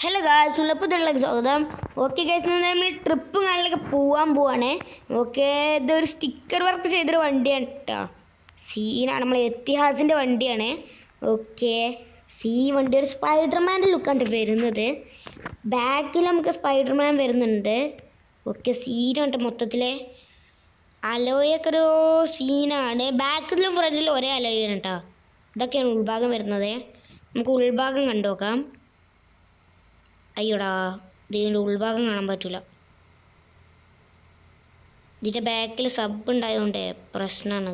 Hello guys, പുതിയതിലേക്ക് സ്വാഗതം. Okay guys, നമ്മൾ trip കാലിലൊക്കെ പോവാണ്. ഓക്കെ, ഇതൊരു സ്റ്റിക്കർ വർക്ക് ചെയ്തൊരു വണ്ടിയാണ് കേട്ടോ. സീനാണ്, നമ്മൾ എത്തിഹാസിൻ്റെ വണ്ടിയാണ്. ഓക്കെ, വണ്ടി ഒരു സ്പൈഡർമാൻ്റെ ലുക്കാണ് വരുന്നത്. ബാക്കിൽ നമുക്ക് സ്പൈഡർമാൻ വരുന്നുണ്ട്. ഓക്കെ, സീനാണ് മൊത്തത്തിൽ. അലോയൊക്കെ ഒരു സീനാണ്. ബാക്കിലും ഫ്രണ്ടിലും ഒരേ അലോയാണ് കേട്ടോ. ഇതൊക്കെയാണ് ഉൾഭാഗം വരുന്നത്. നമുക്ക് ഉൾഭാഗം കണ്ടു നോക്കാം. അയ്യോടാ, ഇതിൻ്റെ ഉൾഭാഗം കാണാൻ പറ്റില്ല. ഇതിൻ്റെ ബാക്കിൽ സബ് ഉണ്ടായതുകൊണ്ട് പ്രശ്നമാണ്.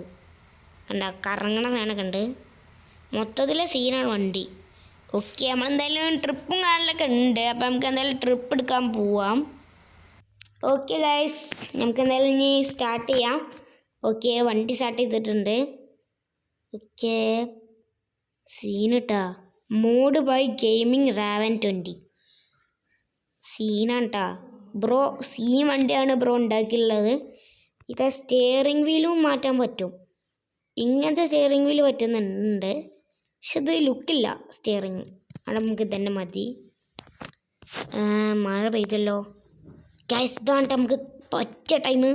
കണ്ട കറങ്ങണ സാധനമൊക്കെ ഉണ്ട്. മൊത്തത്തിലെ സീനാണ് വണ്ടി. ഓക്കെ, നമ്മളെന്തായാലും ട്രിപ്പും കാണലൊക്കെ ഉണ്ട്. അപ്പം നമുക്ക് എന്തായാലും ട്രിപ്പ് എടുക്കാൻ പോവാം. ഓക്കെ ഗൈസ്, നമുക്ക് എന്തായാലും ഇനി സ്റ്റാർട്ട് ചെയ്യാം. ഓക്കെ, വണ്ടി സ്റ്റാർട്ട് ചെയ്തിട്ടുണ്ട്. ഓക്കെ, സീനിട്ടാ മോഡ് ബൈ ഗെയിമിംഗ് റാവൻ 20 സീനാണ് കേട്ടോ ബ്രോ. വണ്ടിയാണ് ബ്രോ ഉണ്ടാക്കിയുള്ളത്. ഇത് സ്റ്റിയറിംഗ് വീലും മാറ്റാൻ പറ്റും. ഇങ്ങനത്തെ സ്റ്റിയറിംഗ് വീല് പറ്റുന്നുണ്ട്, പക്ഷെ ഇത് ലുക്കില്ല സ്റ്റിയറിങ്. അവിടെ നമുക്ക് തന്നെ മതി. മഴ പെയ്തല്ലോ ഗൈസ്, ഇതാണ് നമുക്ക് പറ്റിയ ടൈം.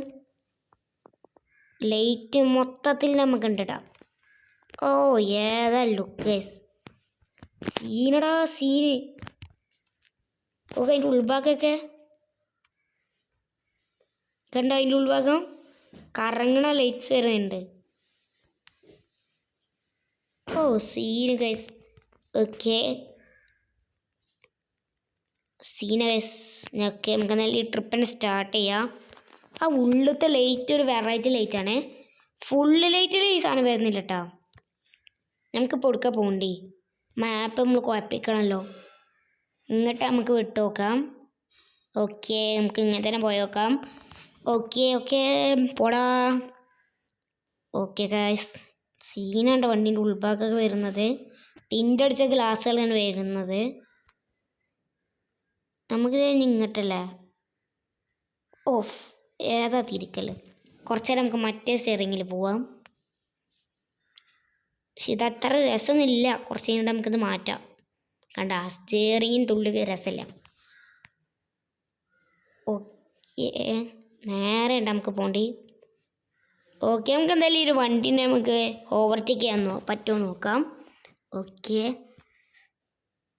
ലൈറ്റ് മൊത്തത്തിൽ നമുക്ക് കണ്ടിടാം. ഓ ഏതാ ലുക്ക്, സീനടാ സീന്. ഓക്കെ, അതിൻ്റെ ഉൾഭാഗമൊക്കെ കണ്ടോ? അതിൻ്റെ ഉൾഭാഗം കറങ്ങണ ലൈറ്റ്സ് വരുന്നുണ്ട്. ഓ scene guys. Okay, scene guys. Okay, നമുക്ക് നല്ല ഈ ട്രിപ്പിനെ സ്റ്റാർട്ട് ചെയ്യാം. ആ ഉള്ളിലത്തെ ലൈറ്റ് ഒരു വെറൈറ്റി ലൈറ്റാണ്. ഫുള്ള് ലൈറ്റിൽ ഈ സാധനം വരുന്നില്ല കേട്ടോ. നമുക്ക് കൊടുക്കാൻ പോകണ്ടേ, മാപ്പ് നമ്മൾ കുഴപ്പിക്കണമല്ലോ. ഇങ്ങോട്ട് നമുക്ക് വിട്ടു നോക്കാം. ഓക്കെ, നമുക്ക് ഇങ്ങനെ തന്നെ പോയി നോക്കാം. ഓക്കെ ഓക്കെ പോടാ. ഓക്കെ ഗൈസ്, സീനാണ്ട് വണ്ടീൻ്റെ ഉൾഭാഗമൊക്കെ വരുന്നത്. ടിൻ്റ് അടിച്ച ഗ്ലാസ്സുകളാണ് വരുന്നത്. നമുക്ക് ഇങ്ങോട്ടല്ലേ. ഓഫ്, ഏതാ തിരിക്കൽ. കുറച്ച് നേരം നമുക്ക് മറ്റേ സ്റ്റിയറിങ്ങിൽ പോവാം. പക്ഷെ ഇതത്ര രസമൊന്നുമില്ല. കുറച്ച് കഴിഞ്ഞിട്ട് നമുക്കിത് മാറ്റാം. കണ്ട സ്റ്റിയറിങ്ങിന് തുള്ളിക്ക് രസമില്ല. ഓക്കെ, നേരെ ഉണ്ട് നമുക്ക് പോകേണ്ടി. ഓക്കെ, നമുക്ക് എന്തായാലും ഈ ഒരു വണ്ടീനെ നമുക്ക് ഓവർടേക്ക് ചെയ്യാൻ പറ്റുമോ നോക്കാം. ഓക്കെ,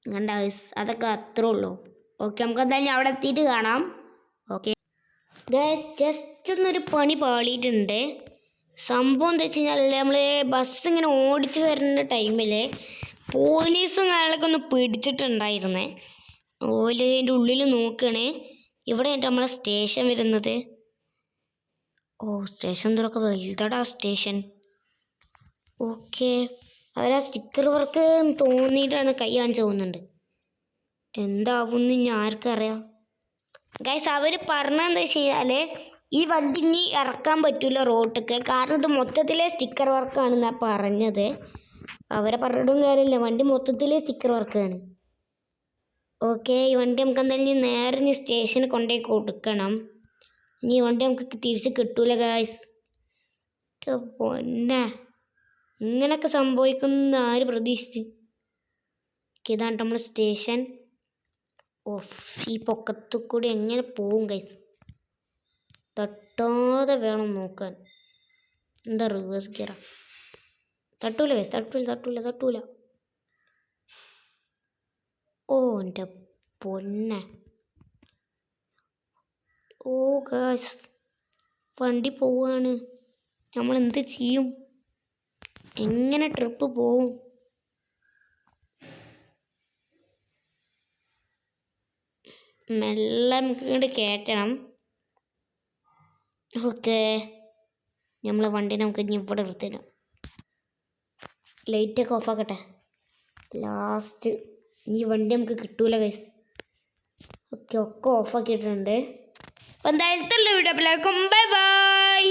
കണ്ട അതൊക്കെ അത്രേ ഉള്ളൂ. ഓക്കെ, നമുക്ക് എന്തായാലും അവിടെ എത്തിയിട്ട് കാണാം. ഓക്കെ ഗൈസ്, ജസ്റ്റ് ഒന്നൊരു പണി പാളിയിട്ടുണ്ട്. സംഭവം എന്താ വെച്ച് കഴിഞ്ഞാൽ, നമ്മൾ ബസ് ഇങ്ങനെ ഓടിച്ച് വരുന്ന ടൈമിൽ പോലീസും കാര്യങ്ങളൊക്കെ ഒന്ന് പിടിച്ചിട്ടുണ്ടായിരുന്നേ. ഓലിൻ്റെ ഉള്ളിൽ നോക്കണേ. ഇവിടെ നമ്മളെ സ്റ്റേഷൻ വരുന്നത്. ഓ സ്റ്റേഷൻ എന്തൊക്കെ വലുതടാ സ്റ്റേഷൻ. ഓക്കെ, അവരാ സ്റ്റിക്കർ വർക്ക് തോന്നിയിട്ടാണ് കൈ കാണിച്ച് പോകുന്നുണ്ട്. എന്താവുമെന്ന് ഇനി ആർക്കറിയാം ഗൈസ്. അവർ പറഞ്ഞതെന്താ വെച്ച് കഴിഞ്ഞാൽ, ഈ വണ്ടി ഇനി ഇറക്കാൻ പറ്റില്ല റോട്ടിക്ക്, കാരണം ഇത് മൊത്തത്തിലെ സ്റ്റിക്കർ വർക്കാണെന്നാണ് പറഞ്ഞത്. അവരെ പറഞ്ഞിട്ടും കാര്യമില്ല, വണ്ടി മൊത്തത്തിൽ സ്റ്റിക്കർ വർക്കാണ്. ഓക്കെ, ഈ വണ്ടി നമുക്ക് എന്തായാലും നേരെ ഇനി സ്റ്റേഷനിൽ കൊണ്ടുപോയി കൊടുക്കണം. ഇനി ഈ വണ്ടി നമുക്ക് തിരിച്ച് കിട്ടൂല ഗായ്സ്. പൊന്നെ, ഇങ്ങനെയൊക്കെ സംഭവിക്കുന്ന ആര് പ്രതീക്ഷിച്ച്. ഇതാണ് നമ്മൾ സ്റ്റേഷൻ. ഓഫ്, ഈ പൊക്കത്തു കൂടി എങ്ങനെ പോവും ഗൈസ്. തട്ടാതെ വേണം നോക്കാൻ. എന്താ റിവേഴ്സ് ഗിയറാ. തട്ടൂല ഗൈസ്, തട്ടൂല. ഓ എൻ്റെ പൊന്നെ. ഓ ഗൈസ്, വണ്ടി പോവാണ്. നമ്മൾ എന്ത് ചെയ്യും? എങ്ങനെ ട്രിപ്പ് പോവും? മെല്ലെ നമുക്ക് ഇങ്ങോട്ട് കയറ്റണം. ഓക്കെ, നമ്മളെ വണ്ടി നമുക്ക് ഇനി ഇവിടെ നിർത്തിടാം. ലൈറ്റൊക്കെ ഓഫാക്കട്ടെ. ലാസ്റ്റ് ഈ വണ്ടി നമുക്ക് കിട്ടൂല ഗൈസ്. ഓക്കെ, ഒക്കെ ഓഫാക്കിയിട്ടുണ്ട്. അപ്പോൾ എന്തായാലും വീഡിയോ എല്ലാവർക്കും ബൈ ബൈ.